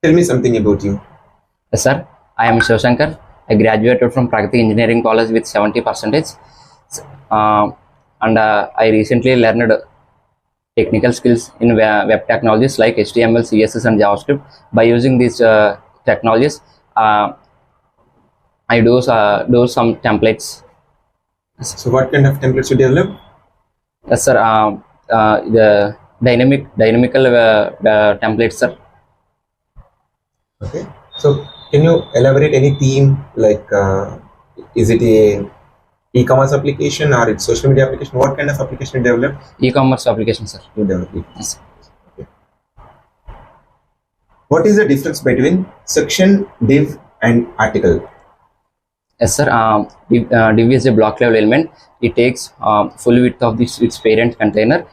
Tell me something about you. Yes, sir. I am Shivshankar. I graduated from Pragati Engineering College with 70%. And I recently learned technical skills in web technologies like HTML, CSS, and JavaScript. By using these technologies, I do some templates. So what kind of templates you develop? Yes, sir. The dynamical templates, sir. Okay. So can you elaborate any theme, like is it a e-commerce application or it's social media application? What kind of application you develop? E-commerce application, sir. You develop it. Yes. Okay. What is the difference between section, div, and article? Yes, sir. Div is a block level element. It takes full width of its parent container.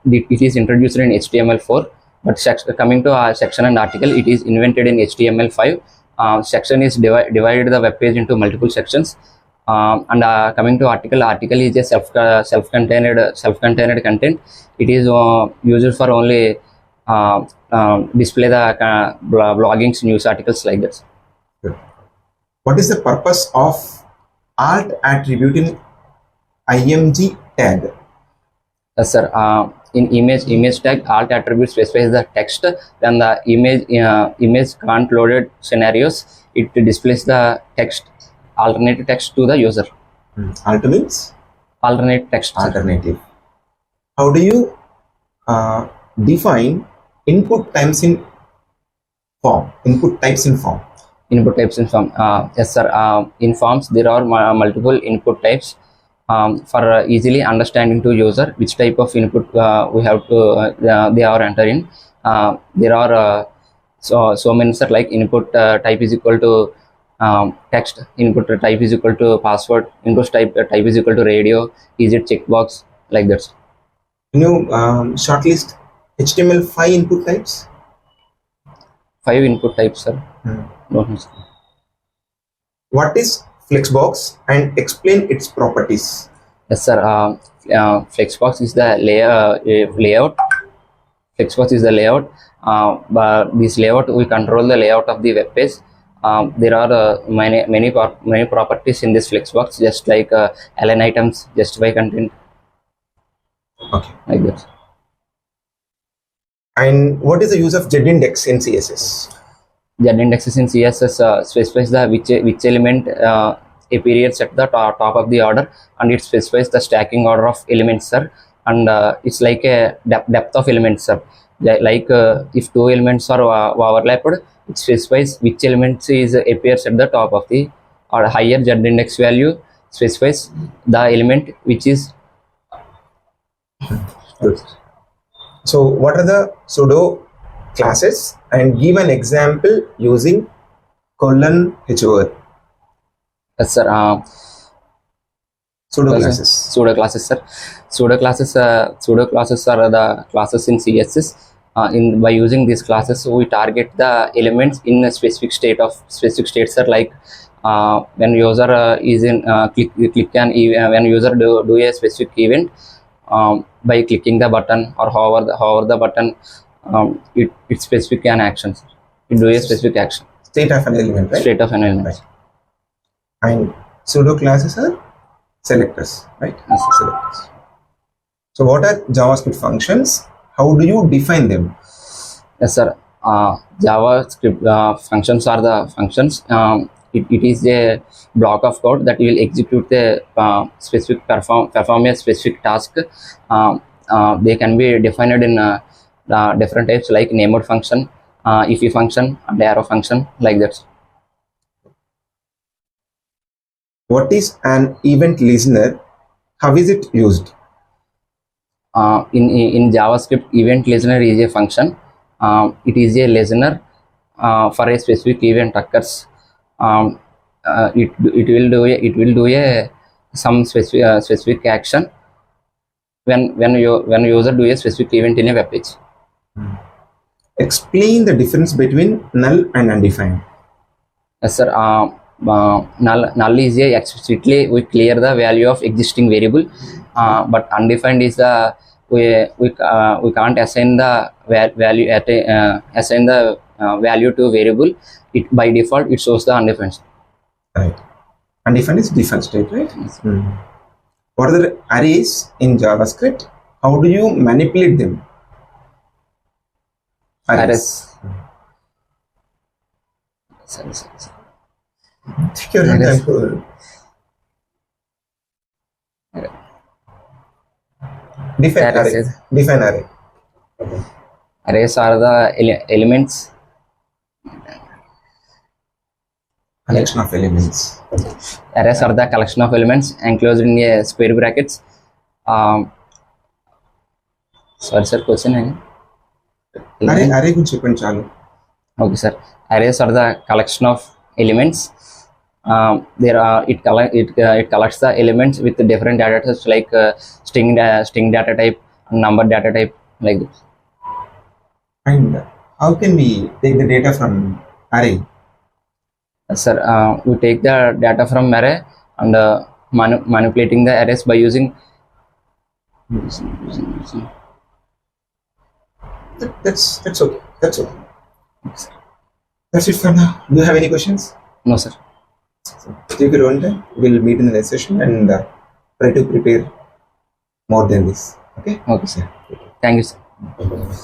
It is introduced in HTML4, but coming to section and article, it is invented in HTML5. Section is divided the web page into multiple sections. And coming to article is a self-contained content. It is used for only display the bloggings, news articles like this. Good. What is the purpose of alt attribute in img tag? Yes, sir. In image tag, alt attribute specifies the text. When the image can't loaded scenarios, it displays the text, alternative text to the user. Alt means Alternate text. alternative. How do you define input types in form? Input types in form. Input types in form. Yes, sir. In forms, there are multiple input types. For easily understanding to user which type of input we have to they are entering. There are so many, sir, like input type is equal to text, input type is equal to password, input type is equal to radio, is it checkbox, like that. Can you shortlist HTML5 input types? 5 input types, sir. No. What is flexbox and explain its properties? Yes, sir. Flexbox is the layout. Flexbox is the layout. But this layout, we control the layout of the web page. There are many properties in this flexbox, just like align items, justify content. Okay. Like that. And what is the use of z-index in CSS? Z-indexes in CSS specifies the which element appears at the top of the order, and it specifies the stacking order of elements, sir. And it's like a depth of elements, sir. Like if two elements are overlapped, it specifies which elements appears at the top of the or higher z-index value specifies the element which is. Good. So what are the pseudo classes, and give an example using :h. Yes, sir. Pseudo classes. Pseudo classes, sir. Pseudo classes are the classes in CSS. By using these classes, we target the elements in a specific states, sir. Like when user is in click when user do a specific event, by clicking the button or hover the button, it specific an action. It do a specific action. State of an element, right? State of an element. Right. And pseudo classes are selectors, right? Yes. Selectors. So what are JavaScript functions? How do you define them? Yes, sir. JavaScript functions are the functions. It is a block of code that will execute the specific perform a specific task. They can be defined in different types, like named function, if function, and arrow function, like that. What is an event listener? How is it used? In JavaScript, event listener is a function. It is a listener for a specific event occurs. It will do some specific action when user do a specific event in a web page. Explain the difference between null and undefined. Yes, sir. Null is a explicitly we clear the value of existing variable, but undefined is the we can't assign the value assign the value to variable, it by default it shows the undefined state. Right. Undefined is default state, right? What are the arrays in JavaScript? How do you manipulate them? Arrays. Sorry. Take your own time to define Arrays array. is- Define array. Arrays are the elements. Collection of elements. Arrays are the collection of elements enclosed in a square brackets. Sorry sir, question again. Array గురించి చెప్పండి చాలు. Okay sir, arrays are the collection of elements. It collects the elements with different data types like string data type, number data type, like this. And how can we take the data from array? Sir, we take the data from array and manipulating the arrays by using That's okay. That's okay. That's it for now. Do you have any questions? No sir. So, take your own time. We'll meet in the next session and try to prepare more than this. Okay? Okay sir. Thank you sir.